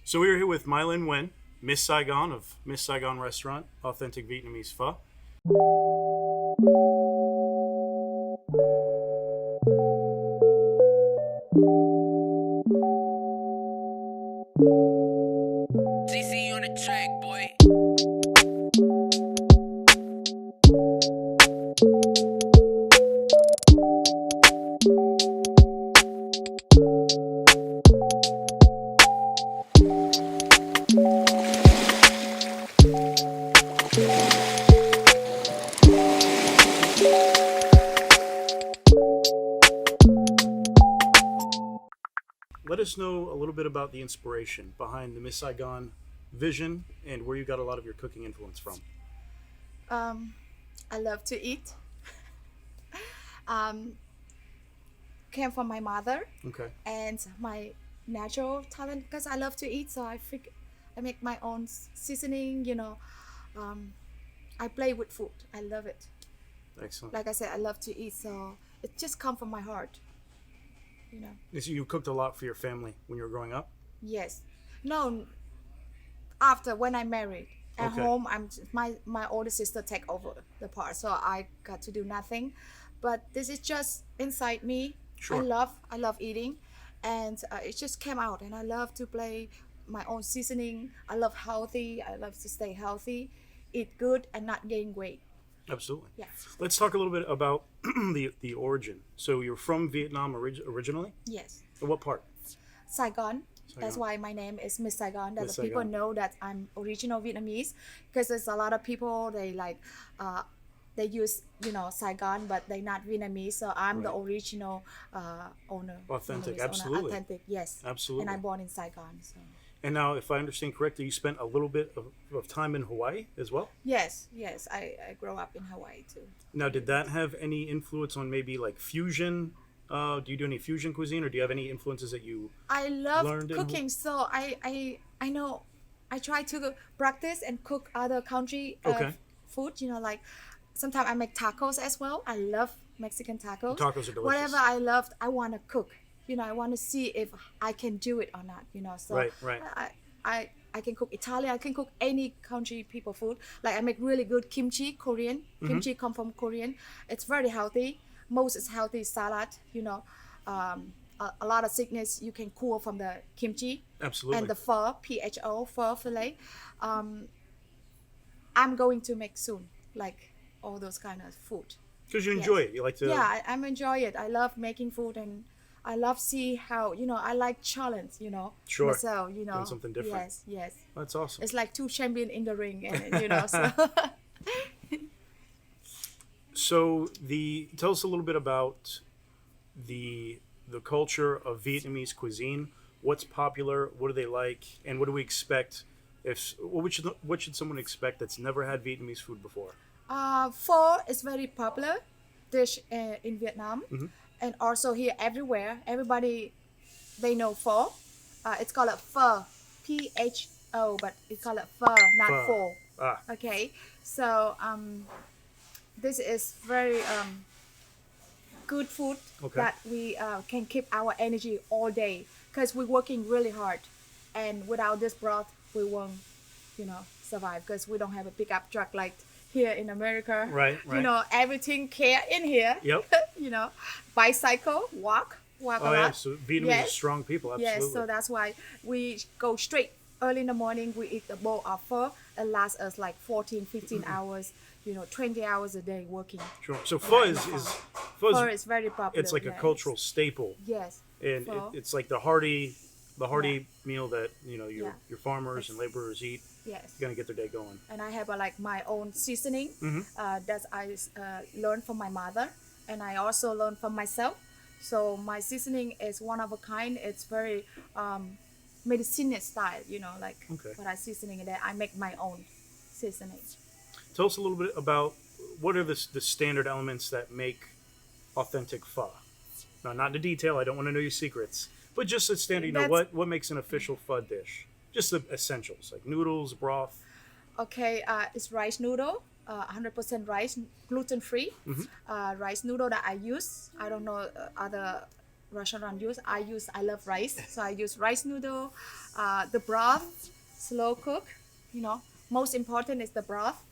So we are here with Mylinh Nguyen, Miss Saigon of Miss Saigon Restaurant, authentic Vietnamese pho. GC on the track, boy. Let us know a little bit about the inspiration behind the Miss Saigon vision and where you got a lot of your cooking influence from. Um, I love to eat. Um, Came from my mother Okay. and my natural talent because I love to eat. So I make my own seasoning. Um, I play with food. I love it. Excellent. Like I said, I love to eat. So it just comes from my heart. You know. So you cooked a lot for your family when you were growing up? Yes. No. After when I married. At Okay. home, my older sister take over the part, so I got to do nothing. But this is just inside me. Sure. I love eating, and it just came out. And I love to play my own seasoning. I love healthy. I love to stay healthy, eat good, and not gain weight. Absolutely. Yeah. Let's talk a little bit about the origin. So you're from Vietnam originally? Yes. What part? Saigon. That's Saigon. why my name is Miss Saigon. That Miss the people Saigon. know that I'm original Vietnamese, because there's a lot of people uh, they use Saigon, but they're not Vietnamese. So I'm the Right. original owner. Authentic, Vietnamese owner, absolutely. authentic. Yes. Absolutely. And I'm born in Saigon. So And now, if I understand correctly, you spent a little bit of time in Hawaii as well? yes, I grew up in Hawaii too. Now, did that have any influence on maybe like fusion? Do you do any fusion cuisine, or do you have any influences that you I love learned in cooking, so I know I try to practice and cook other country Okay. food. Like sometimes I make tacos as well. I love Mexican tacos. Tacos are delicious. Whatever I love, I want to cook. I want to see if I can do it or not. So Right, right. I can cook Italian. I can cook any country people food. Like I make really good kimchi, Korean. Mm-hmm. Kimchi come from Korean. It's very healthy. Most is healthy salad. A lot of sickness you can cool from the kimchi. Absolutely. And the pho fillet. I'm going to make soon, like all those kind of food. Because you Yes. enjoy it, you like to. Yeah, I'm enjoy it. I love making food, and I love see how I like challenge. Sure. Myself. Doing something different. Yes. That's awesome. It's like two champion in the ring, and so. So tell us a little bit about the culture of Vietnamese cuisine. What's popular? What do they like? And what do we expect? What should someone expect that's never had Vietnamese food before? Pho is very popular dish in Vietnam, Mm-hmm. and also here everywhere. Everybody they know pho. It's called a pho, PHO, but it's called a pho, not Pho. pho. Ah, Okay, so this is very good food Okay. that we can keep our energy all day because we're working really hard, and without this broth, we won't, survive because we don't have a pickup truck like here in America. Right, right. Everything care in here. Yep. Bicycle, walk Oh a yeah. lot. So Vietnamese Yes. are strong people. Absolutely. Yes, so that's why we go straight early in the morning. We eat a bowl of pho. It lasts us like 14, 15 hours, 20 hours a day working. Sure. So pho Yeah, is in the pho Pho is is very popular. it's like a yes. cultural staple, Yes. and Pho. it's like the hearty meal that your Yeah. your farmers and It's- laborers eat. Yes. You're gonna get their day going. And I have like my own seasoning Mm-hmm. that I learned from my mother, and I also learned from myself. So my seasoning is one of a kind. It's very medicine style, like Okay. what I seasoning in there. I make my own seasoning. Tell us a little bit about what are the standard elements that make authentic pho. Now, not in detail. I don't want to know your secrets, but just the standard. That's- What makes an official pho dish? Just the essentials like noodles, broth. Okay, it's rice noodle, 100% rice, gluten free. Rice noodle that I use. I don't know other restaurant use. I love rice, so I use rice noodle, the broth, slow cook. You know, most important is the broth.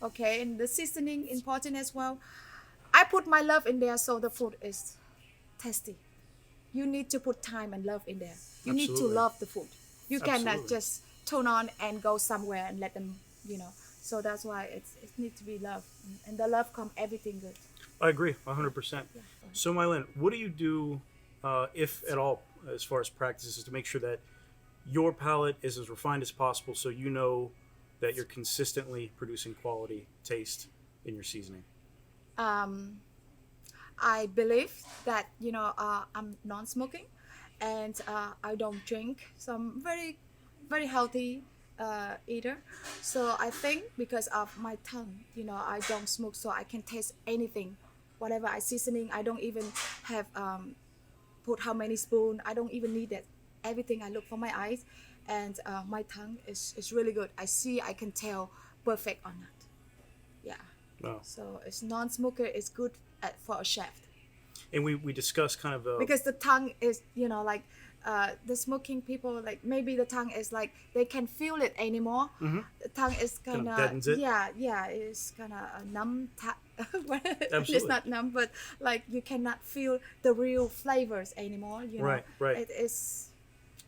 Okay, and the seasoning important as well. I put my love in there so the food is tasty. You need to put time and love in there. You need to Absolutely. love the food. You cannot Absolutely. just turn on and go somewhere and let them, you know. So that's why it needs to be love, and the love come everything good. I agree, 100%. So, Mylin, what do you do, if at all, as far as practices to make sure that your palate is as refined as possible, so you know that you're consistently producing quality taste in your seasoning? I believe that I'm non-smoking, and I don't drink. So I'm very healthy eater. So I think because of my tongue, I don't smoke, so I can taste anything, whatever I seasoning. I don't even have put how many spoon. I don't even need that. Everything I look for my eyes, and my tongue is really good. I can tell perfect or not. Yeah. Wow. So it's non-smoker is good for a chef And we discussed kind of because the tongue is like the smoking people, like maybe the tongue is like they can feel it anymore. The tongue is kind Kinda of deadens it? yeah it's kind of numb. It's Absolutely. not numb, but like you cannot feel the real flavors anymore. Right. It is,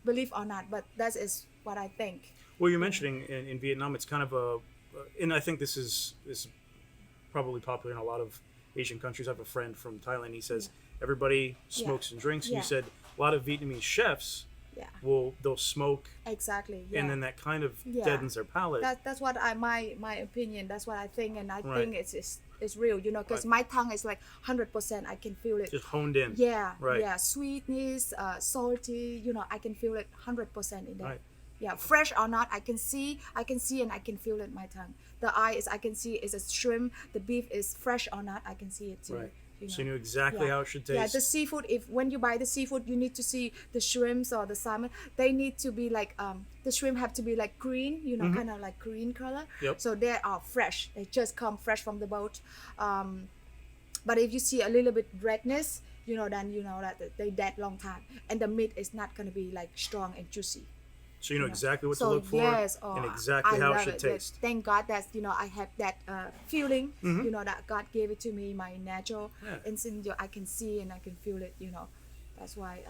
believe or not, but that is what I think. well, you're mentioning in Vietnam, it's kind of and I think this is probably popular in a lot of Asian countries. I have a friend from Thailand. He says everybody smokes and drinks. And Yeah. you said a lot of Vietnamese chefs Yeah, they'll smoke, exactly. Yeah. and then that kind of Yeah. deadens their palate. That's what my opinion. That's what I think, and I Right. think it's real. Because my tongue is like 100%. I can feel it. Just honed in. Yeah, Right. yeah, sweetness, salty. I can feel it 100% in there. Right. Yeah, fresh or not, I can see, and I can feel it in my tongue. The eye is I can see is a shrimp. The beef is fresh or not, I can see it too. Right. So you knew exactly how it should taste. Yeah, the seafood. When you buy the seafood, you need to see the shrimps or the salmon. They need to be like the shrimp have to be like green, kind of like green color. Yep. So they are fresh. They just come fresh from the boat. But if you see a little bit redness, then you know that they dead long time, and the meat is not gonna be like strong and juicy. So you know exactly what to So look for yes, and exactly I how it love should Yes, taste. thank God that I have that feeling. That God gave it to me, my natural Yeah. instinct. I can see and I can feel it. That's why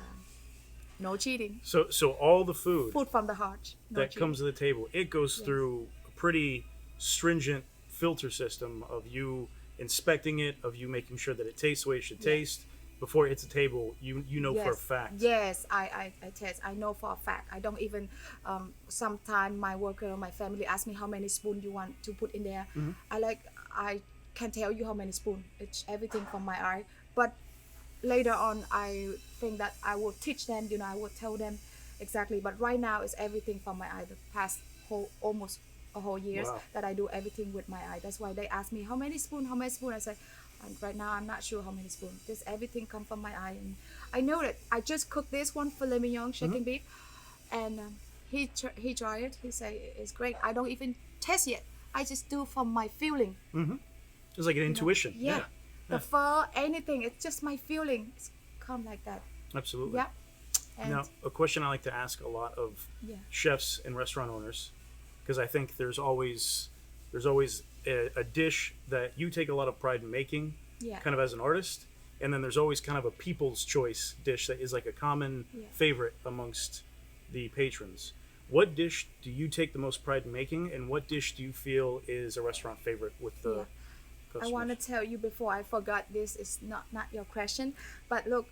no cheating. So all the food Food from the heart. No that cheating. comes to the table, it goes through a pretty stringent filter system of you inspecting it, of you making sure that it tastes the way it should taste. Before it hits the table, you know for a fact. Yes, I test. I know for a fact. I don't even. Sometimes my worker, my family ask me how many spoon you want to put in there. I can tell you how many spoon. It's everything from my eye. But later on, I think that I will teach them. I will tell them exactly. But right now, it's everything from my eye. The past almost a whole years Wow. that I do everything with my eye. That's why they ask me how many spoon. I say. And right now, I'm not sure how many spoons. This everything come from my eye, and I know that I just cooked this one filet mignon chicken beef, and he tried it. He say it's great. I don't even taste yet. I just do from my feeling. It's like an intuition. Yeah. The pho, anything. It's just my feeling. It's come like that. Absolutely. Yeah. And Now, a question I like to ask a lot of Yeah. chefs and restaurant owners, because I think there's always a dish that you take a lot of pride in making, Yeah. kind of as an artist, and then there's always kind of a people's choice dish that is like a common favorite amongst the patrons. What dish do you take the most pride in making, and what dish do you feel is a restaurant favorite with the I customers? want to tell you before I forgot, this is not your question, but look,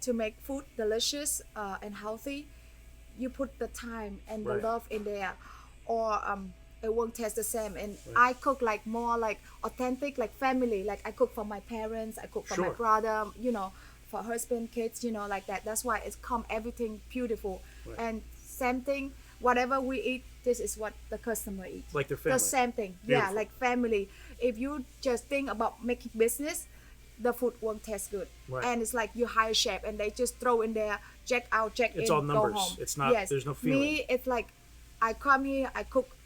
to make food delicious and healthy, you put the time and the Right. love in there, or it won't taste the same. And I cook like more like authentic, like family. Like I cook for my parents, I cook for my Sure. brother, for husband, kids, like that. That's why it's come everything beautiful. Right. And same thing, whatever we eat, this is what the customer eats. Like their family. The same thing. Yeah, Beautiful. like family. If you just think about making business, the food won't taste good. Right. And it's like you hire chef and they just throw in there, check out, check It's in, all numbers. go home. It's not- there's no feeling. Me, it's like I come here, I cook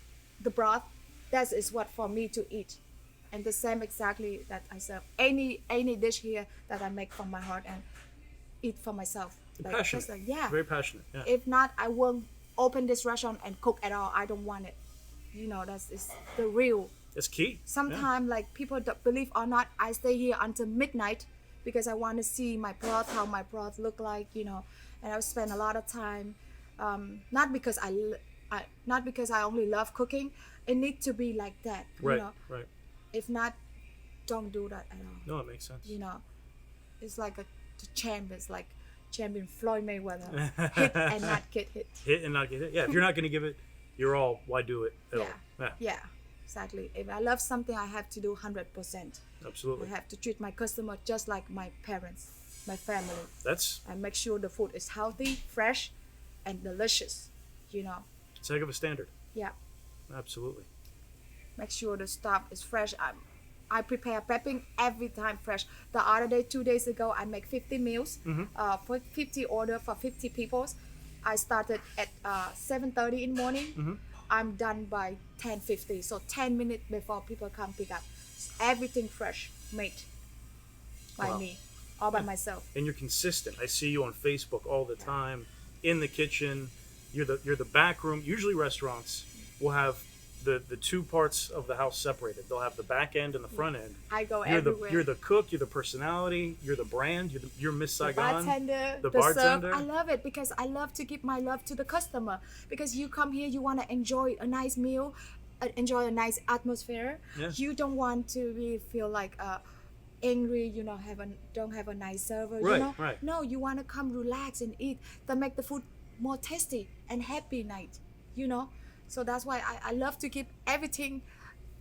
the broth. That is what for me to eat. And the same exactly that I serve. Any dish here that I make from my heart, and eat for myself. Passionate. Just like, yeah. Very passionate. Yeah. If not, I won't open this restaurant and cook at all. I don't want it. You know, that's is the real. It's key. Sometimes, like people don't believe or not, I stay here until midnight because I want to see my broth, how my broth look like. You know, and I spend a lot of time. Not because not because I only love cooking. It needs to be like that. Right. You know? Right. If not, don't do that at all. No, it makes sense. You know, it's like the champ is like champion Floyd Mayweather, hit and not get hit. Hit and not get hit. Yeah, if you're not going to give it your all, why do it at all? Yeah, exactly. If I love something, I have to do 100%. Absolutely. I have to treat my customer just like my parents, my family. I make sure the food is healthy, fresh, and delicious. You know. It's a heck of a standard. Yeah. Absolutely. Make sure the stuff is fresh. I prepare prepping every time fresh. The other day, 2 days ago, I make 50 meals for 50 order for 50 people. I started at 7:30 in the morning. I'm done by 10:50. So 10 minutes before people come pick up. Everything fresh, made by me or by myself. And you're consistent. I see you on Facebook all the time, in the kitchen. You're the back room. Usually restaurants will have the two parts of the house separated. They'll have the back end and the front end. I go you're everywhere. You're the cook. You're the personality. You're the brand. You're Miss Saigon. The bartender. I love it because I love to give my love to the customer. Because you come here, you want to enjoy a nice meal, enjoy a nice atmosphere. Yeah. You don't want to really feel like angry. You know, don't have a nice server. Right. You know? Right. No, you want to come relax and eat. That make the food more tasty and happy night. You know. So that's why I love to give everything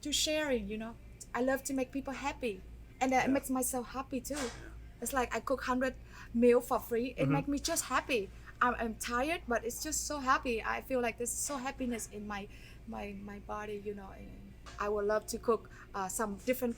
to sharing, you know. I love to make people happy. And that makes myself happy too. It's like I cook 100 meals for free. It makes me just happy. I'm tired, but it's just so happy. I feel like there's so happiness in my body, you know. And I would love to cook some different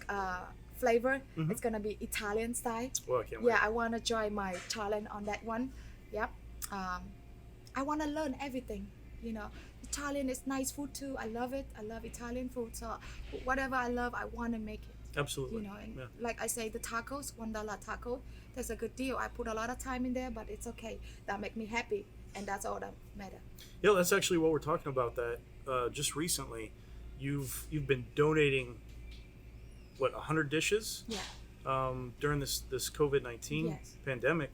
flavor. It's going to be Italian style. Well, I can't wait. Yeah, I want to join my challenge on that one. Yep. I want to learn everything, you know. Italian is nice food too. I love it. I love Italian food. So whatever I love, I want to make it. Absolutely. You know, and like I say, the tacos, $1 taco, that's a good deal. I put a lot of time in there, but it's okay. That make me happy, and that's all that matter. Yeah, that's actually what we're talking about. That just recently, you've been donating 100 dishes? Yeah. During this COVID-19 pandemic.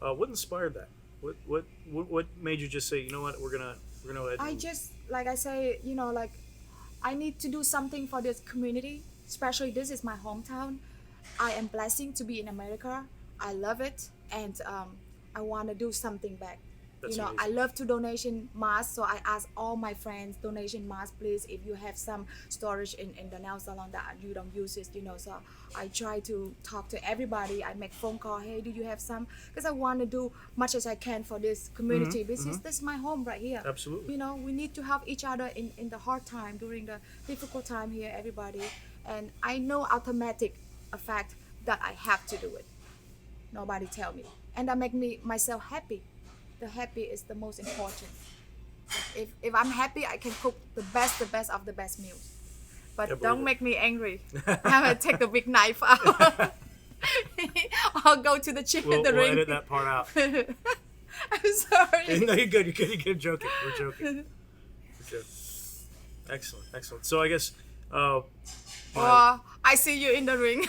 What inspired that? What made you just say, you know what, we're gonna go ahead? I just, like I say, you know, like I need to do something for this community. Especially this is my hometown. I am blessed to be in America. I love it, and I want to do something back. That's you know, amazing. I love to donation masks, so I ask all my friends, donation masks, please. If you have some storage in the nail salon that you don't use it, you know. So I try to talk to everybody. I make phone call. Hey, do you have some? Because I want to do much as I can for this community. This is my home right here. Absolutely. You know, we need to help each other in the hard time, during the difficult time here, everybody. And I know automatic a fact that I have to do it. Nobody tell me, and that make me myself happy. The happy is the most important. If I'm happy, I can cook the best of the best meals. But don't make me angry. I'm gonna take the big knife out. I'll go to the chicken We'll ring. edit that part out. I'm sorry. No, you're good. You're joking. We're joking. Okay. Excellent. So I guess. I see you in the ring.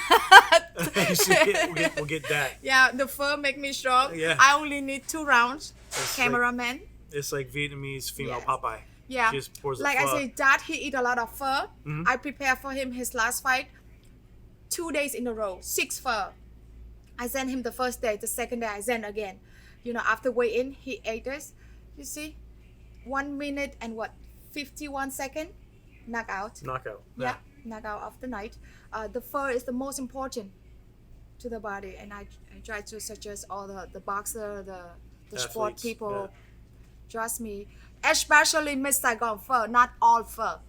We'll get that. Yeah, the fur make me strong. Yeah. I only need 2 rounds. It's Cameraman. It's like Vietnamese female Yes. Popeye. Yeah. She just pours the Like pho. I say, Dad, he eat a lot of pho. I prepare for him his last fight 2 days in a row, 6 pho. I sent him the first day, the second day I sent again. You know, after weigh in, he ate this. You see, 1 minute and 51 second, knockout. Knockout. Yeah, knockout of the night. The fur is the most important to the body, and I try to suggest all the boxer, the sport Athletes, people. yeah. Trust me, especially Miss Saigon fur, not all fur.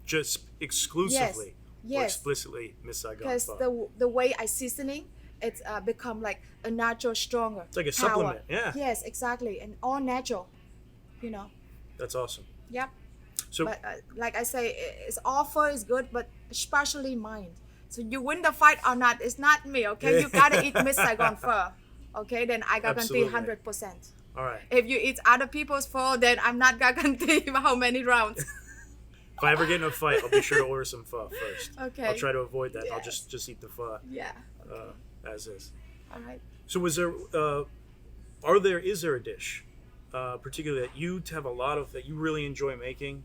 Just exclusively. Yes. Or explicitly Miss Saigon Because pho. the way I seasoning, it's become like a natural stronger. It's like a power. supplement. Yeah. Yes, exactly, and all natural. You know. That's awesome. Yep. So But like I say, it's all fur is good, but especially mine. So you win the fight or not, it's not me, okay? You gotta eat Miss Saigon fur. Okay, then I guarantee Absolutely. 100%. All right. If you eat other people's food, then I'm not guarantee how many rounds. If I ever get in a fight, I'll be sure to order some pho first. Okay. I'll try to avoid that. I'll Yes. just eat the pho Yeah. Okay. as is. All right. So is there a dish, particularly that you have a lot of that you really enjoy making,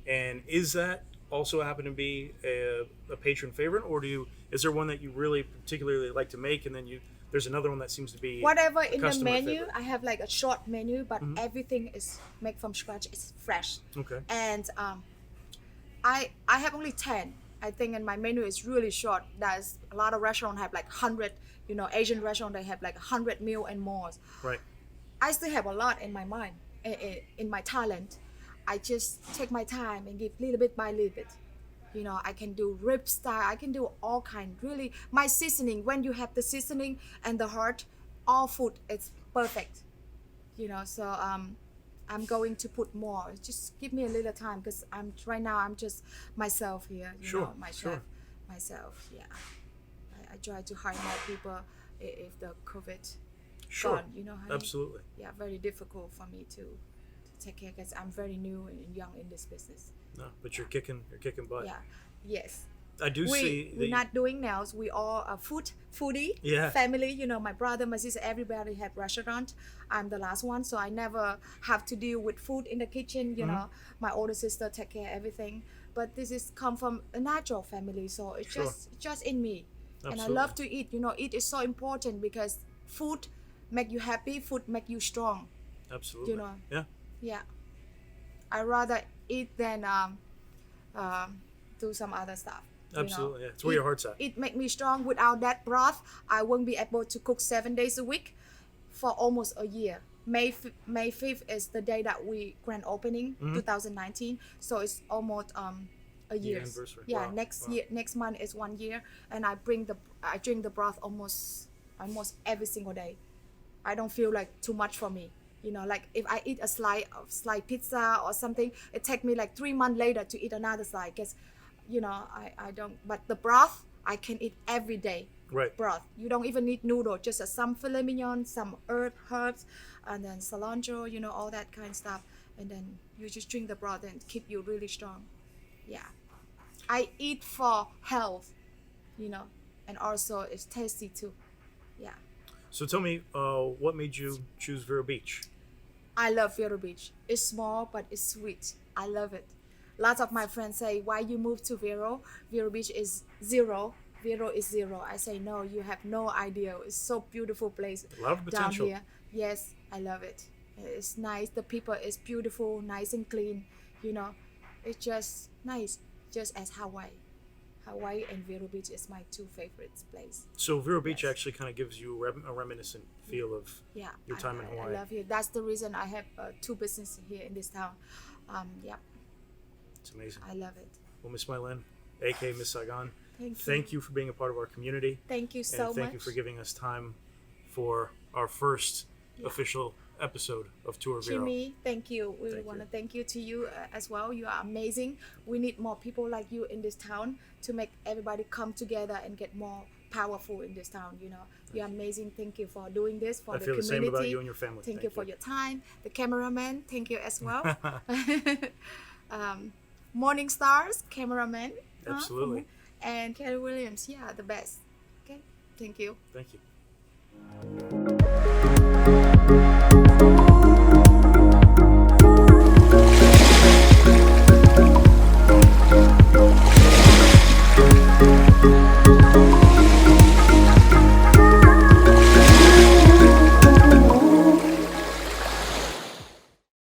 and is that also happen to be a patron favorite, or is there one that you really particularly like to make, and then there's another one that seems to be Whatever a in the customer menu, favorite? I have like a short menu, but Mm-hmm. everything is made from scratch. It's fresh. Okay. And I have only 10. I think, and my menu is really short. There's a lot of restaurants have like 100. Asian restaurant they have like 100 meal and more. Right. I still have a lot in my mind, in my talent. I just take my time and give little bit by little bit. I can do rib style. I can do all kind. Really, my seasoning. When you have the seasoning and the heart, all food is perfect. So I'm going to put more. Just give me a little time because I'm just myself here. Sure, My sure. chef, myself. Yeah, I try to hire more people if the COVID Sure. gone. Honey? Absolutely. Yeah, very difficult for me to take care because I'm very new and young in this business. No, but you're kicking butt. Yeah, yes. I do see. We're not doing nails. We all are foodie. Yeah. Family. My brother, my sister, everybody have restaurant. I'm the last one, so I never have to deal with food in the kitchen. My older sister take care of everything. But this is come from a natural family, so it's Sure. just in me. And I Absolutely. love to eat. Eat is so important because food make you happy. Food make you strong. Absolutely. Yeah. Yeah. I rather eat than do some other stuff. Absolutely. Yeah. It's where your heart's at. It make me strong. Without that broth, I won't be able to cook 7 days a week for almost a year. May 5th is the day that we grand opening, 2019. So it's almost a year. anniversary. Yeah, Wow. next Wow. year, next month is 1 year, and I drink the broth almost every single day. I don't feel like too much for me. Like if I eat a slice pizza or something, it take me like 3 months later to eat another slice because, I don't. But the broth I can eat every day. Right. Broth. You don't even need noodle. Just some filet mignon, some herbs, and then cilantro. All that kind of stuff. And then you just drink the broth and keep you really strong. Yeah. I eat for health. And also it's tasty too. Yeah. So tell me, what made you choose Vero Beach? I love Vero Beach. It's small, but it's sweet. I love it. Lots of my friends say, why you moved to Vero? Vero Beach is zero. Vero is zero. I say, no, you have no idea. It's so beautiful place A lot of down potential. here. Yes, I love it. It's nice. The people is beautiful, nice and clean. It's just nice, just as Hawaii. Hawaii and Vero Beach is my two favorite place. So Vero Beach Yes. actually kind of gives you a reminiscent feel of Yeah, your time in Hawaii. I love here. That's the reason I have two businesses here in this town. Yeah, It's amazing. I love it. Well, Miss Mylin, aka Miss Saigon, Thank you. thank you for being a part of our community. Thank you And so thank much. you for giving us time for our first official episode of Tour Vero. Jimmy, thank you. We Thank want to you. thank you to you as well. You are amazing. We need more people like you in this town to make everybody come together and get more powerful in this town. You're amazing. Thank you for doing this for I the feel the community. same about you and your family. Thank you for your time. The cameraman, thank you as well. Morning Stars, cameraman. Absolutely. And Kelly Williams, yeah, the best. Okay, thank you. Thank you.